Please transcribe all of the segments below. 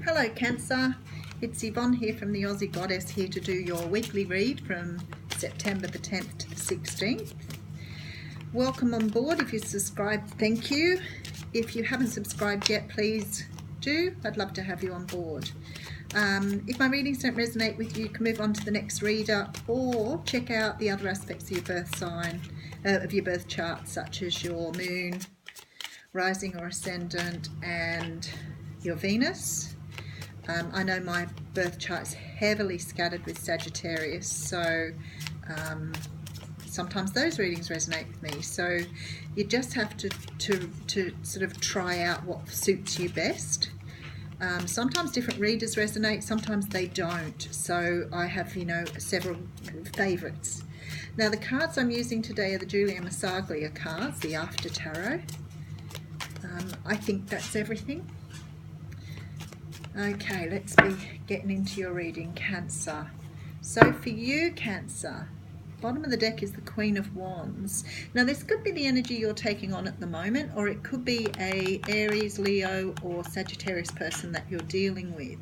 Hello Cancer, it's Yvonne here from the Aussie Goddess, here to do your weekly read from September the 10th to the 16th. Welcome on board. If you subscribed, thank you. If you haven't subscribed yet, please do. I'd love to have you on board. If my readings don't resonate with you, you can move on to the next reader or check out the other aspects of your birth sign, of your birth chart, such as your moon, rising or ascendant, and your Venus. I know my birth chart is heavily scattered with Sagittarius, so sometimes those readings resonate with me. So you just have to sort of try out what suits you best. Sometimes different readers resonate, sometimes they don't. So I have, several favourites. Now the cards I'm using today are the Julia Massaglia cards, the After Tarot. I think that's everything. Okay, let's be getting into your reading, Cancer. So for you, Cancer, bottom of the deck is the Queen of Wands. Now this could be the energy you're taking on at the moment, or it could be a Aries, Leo or Sagittarius person that you're dealing with.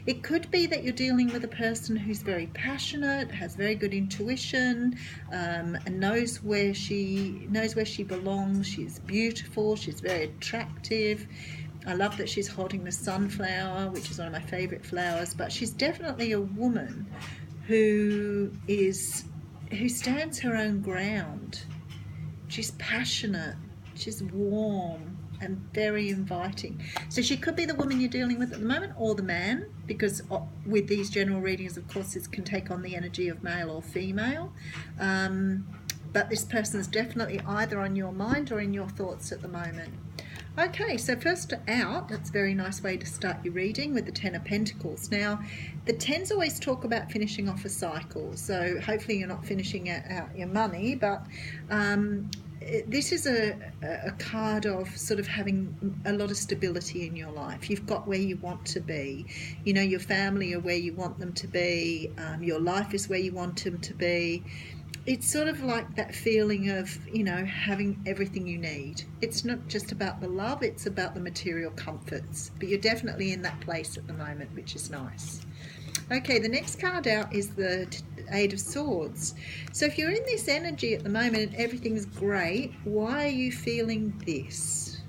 It could be that you're dealing with a person who's very passionate, has very good intuition, and knows where she belongs. She's beautiful, she's very attractive. I love that she's holding the sunflower, which is one of my favourite flowers, but she's definitely a woman who stands her own ground. She's passionate, she's warm and very inviting. So she could be the woman you're dealing with at the moment, or the man, because with these general readings, of course, this can take on the energy of male or female. But this person is definitely either on your mind or in your thoughts at the moment. Okay, so first out, that's a very nice way to start your reading with the Ten of Pentacles. Now, the Tens always talk about finishing off a cycle, so hopefully you're not finishing out your money, but this is a card of sort of having a lot of stability in your life. You've got where you want to be. Your family are where you want them to be. Your life is where you want them to be. It's sort of like that feeling of, having everything you need. It's not just about the love, it's about the material comforts. But you're definitely in that place at the moment, which is nice. Okay, the next card out is the Eight of Swords. So if you're in this energy at the moment and everything's great, why are you feeling this?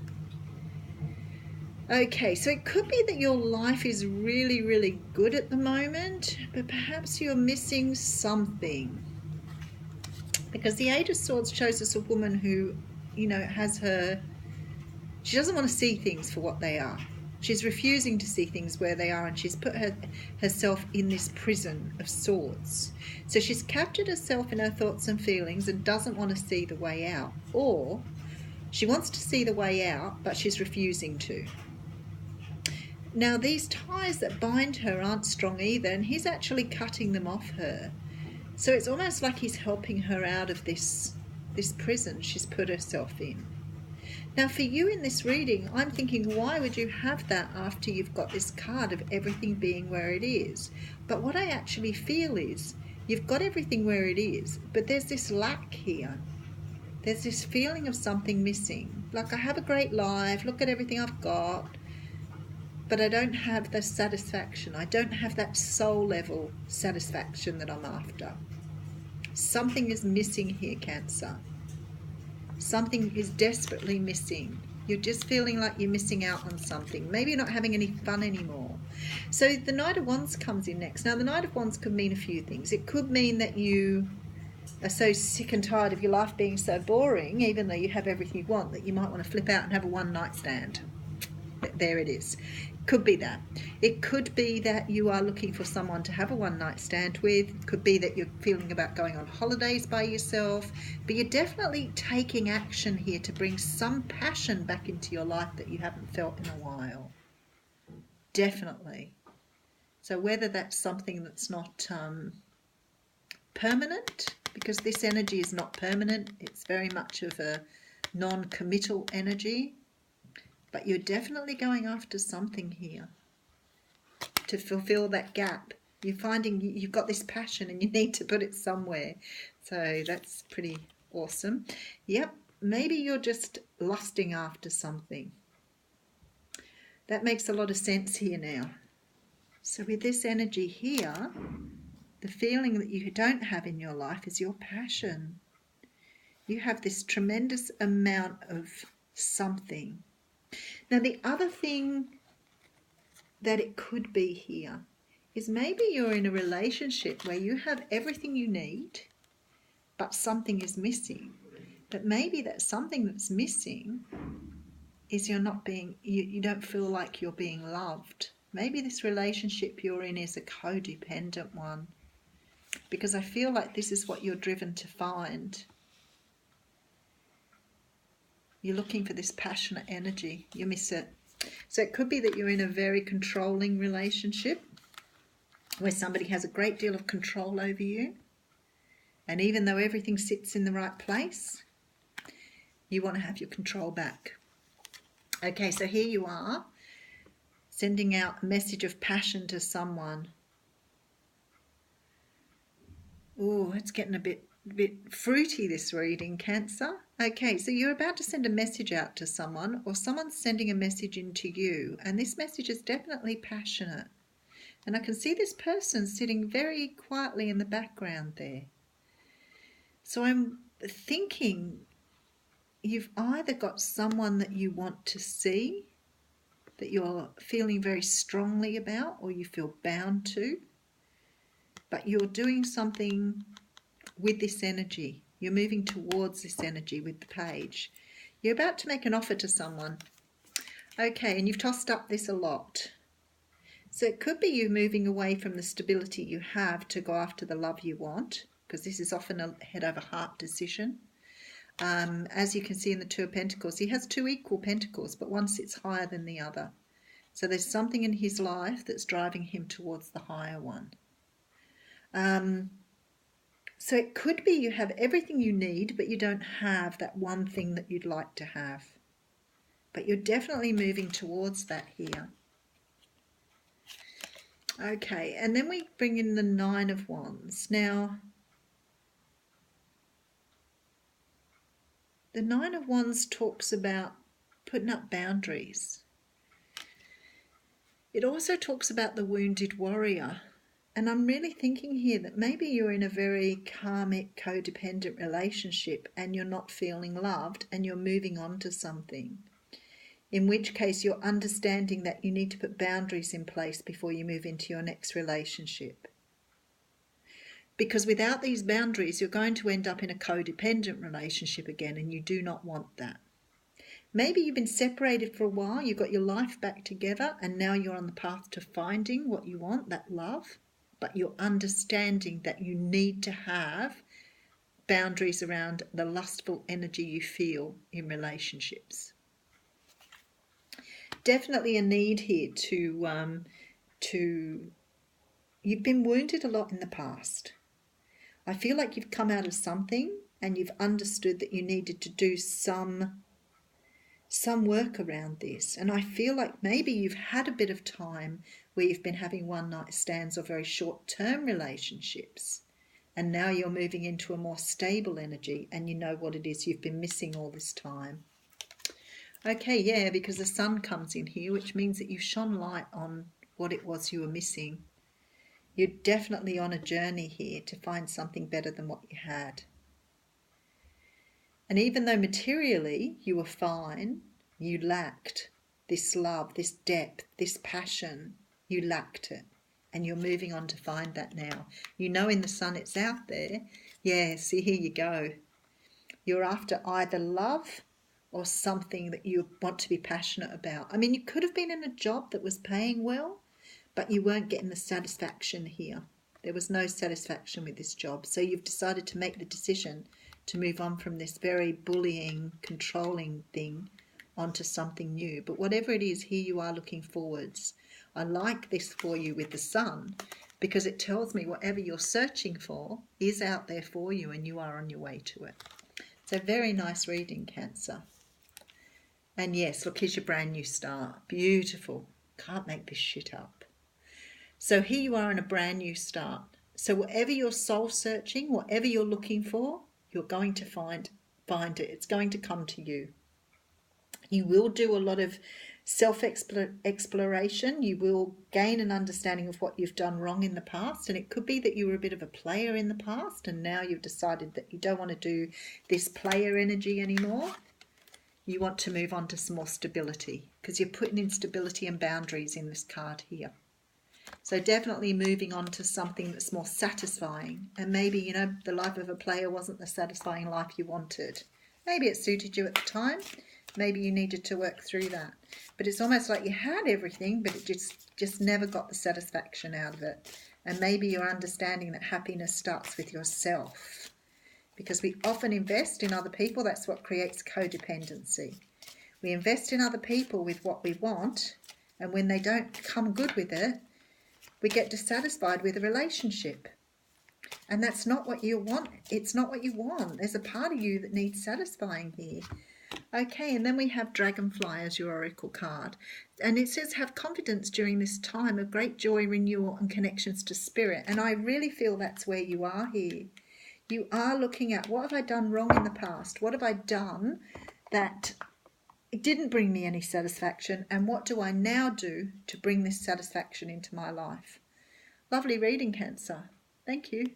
Okay, so it could be that your life is really, really good at the moment, but perhaps you're missing something. Because the Eight of Swords shows us a woman who, she doesn't want to see things for what they are. She's refusing to see things where they are, and she's put herself in this prison of swords. So she's captured herself in her thoughts and feelings and doesn't want to see the way out. Or she wants to see the way out, but she's refusing to. Now, these ties that bind her aren't strong either, and he's actually cutting them off her. So it's almost like he's helping her out of this prison she's put herself in. Now for you in this reading, I'm thinking, why would you have that after you've got this card of everything being where it is? But what I actually feel is, you've got everything where it is, but there's this lack here. There's this feeling of something missing. Like, I have a great life, look at everything I've got, but I don't have the satisfaction. I don't have that soul level satisfaction that I'm after. Something is missing here, Cancer. Something is desperately missing. You're just feeling like you're missing out on something. Maybe you're not having any fun anymore. So the Knight of Wands comes in next. Now the Knight of Wands could mean a few things. It could mean that you are so sick and tired of your life being so boring, even though you have everything you want, that you might want to flip out and have a one-night stand. There it is. Could be that. It could be that you are looking for someone to have a one-night stand with. It could be that you're feeling about going on holidays by yourself. But you're definitely taking action here to bring some passion back into your life that you haven't felt in a while. Definitely. So whether that's something that's not permanent, because this energy is not permanent. It's very much of a non-committal energy. But you're definitely going after something here to fulfill that gap. You're finding you've got this passion and you need to put it somewhere. So that's pretty awesome. Yep, maybe you're just lusting after something. That makes a lot of sense here now. So with this energy here, the feeling that you don't have in your life is your passion. You have this tremendous amount of something. Now, the other thing that it could be here is maybe you're in a relationship where you have everything you need, but something is missing. But maybe that something that's missing is you don't feel like you're being loved. Maybe this relationship you're in is a codependent one, because I feel like this is what you're driven to find. You're looking for this passionate energy. You miss it. So it could be that you're in a very controlling relationship where somebody has a great deal of control over you. And even though everything sits in the right place, you want to have your control back. Okay, so here you are, sending out a message of passion to someone. Oh, it's getting a bit fruity, this reading, Cancer. Okay, so you're about to send a message out to someone, or someone's sending a message into you, and this message is definitely passionate. And I can see this person sitting very quietly in the background there. So I'm thinking you've either got someone that you want to see, that you're feeling very strongly about, or you feel bound to, but you're doing something with this energy. You're moving towards this energy with the page. You're about to make an offer to someone. Okay, and you've tossed up this a lot. So it could be you moving away from the stability you have to go after the love you want, because this is often a head over heart decision. As you can see in the Two of Pentacles, he has two equal pentacles, but one sits higher than the other. So there's something in his life that's driving him towards the higher one. So it could be you have everything you need, but you don't have that one thing that you'd like to have. But you're definitely moving towards that here. Okay, and then we bring in the Nine of Wands. Now, the Nine of Wands talks about putting up boundaries. It also talks about the wounded warrior. And I'm really thinking here that maybe you're in a very karmic, codependent relationship and you're not feeling loved and you're moving on to something. In which case you're understanding that you need to put boundaries in place before you move into your next relationship. Because without these boundaries, you're going to end up in a codependent relationship again, and you do not want that. Maybe you've been separated for a while, you've got your life back together, and now you're on the path to finding what you want, that love. But you're understanding that you need to have boundaries around the lustful energy you feel in relationships. Definitely a need here to you've been wounded a lot in the past. I feel like you've come out of something and you've understood that you needed to do some work around this. And I feel like maybe you've had a bit of time where you've been having one-night stands or very short-term relationships. And now you're moving into a more stable energy and you know what it is you've been missing all this time. Okay, yeah, because the sun comes in here, which means that you've shone light on what it was you were missing. You're definitely on a journey here to find something better than what you had. And even though materially you were fine, you lacked this love, this depth, this passion. You lacked it. And you're moving on to find that now. You know in the sun it's out there. Yeah, see, here you go. You're after either love or something that you want to be passionate about. I mean, you could have been in a job that was paying well, but you weren't getting the satisfaction here. There was no satisfaction with this job. So you've decided to make the decision to move on from this very bullying, controlling thing onto something new. But whatever it is, here you are looking forwards. I like this for you with the sun because it tells me whatever you're searching for is out there for you and you are on your way to it. So very nice reading, Cancer. And yes, look, here's your brand new start. Beautiful. Can't make this shit up. So here you are in a brand new start. So whatever you're soul searching, whatever you're looking for, you're going to find it. It's going to come to you. You will do a lot of self-exploration. You will gain an understanding of what you've done wrong in the past, and it could be that you were a bit of a player in the past and now you've decided that you don't want to do this player energy anymore. You want to move on to some more stability, because you're putting in stability and boundaries in this card here. So definitely moving on to something that's more satisfying. And maybe, you know, the life of a player wasn't the satisfying life you wanted. Maybe it suited you at the time. Maybe you needed to work through that. But it's almost like you had everything, but it just never got the satisfaction out of it. And maybe you're understanding that happiness starts with yourself. Because we often invest in other people. That's what creates codependency. We invest in other people with what we want, and when they don't come good with it, we get dissatisfied with a relationship. And that's not what you want. It's not what you want. There's a part of you that needs satisfying here. Okay, and then we have Dragonfly as your oracle card. And it says, have confidence during this time of great joy, renewal, and connections to spirit. And I really feel that's where you are here. You are looking at, what have I done wrong in the past? What have I done that it didn't bring me any satisfaction? And what do I now do to bring this satisfaction into my life? Lovely reading, Cancer. Thank you.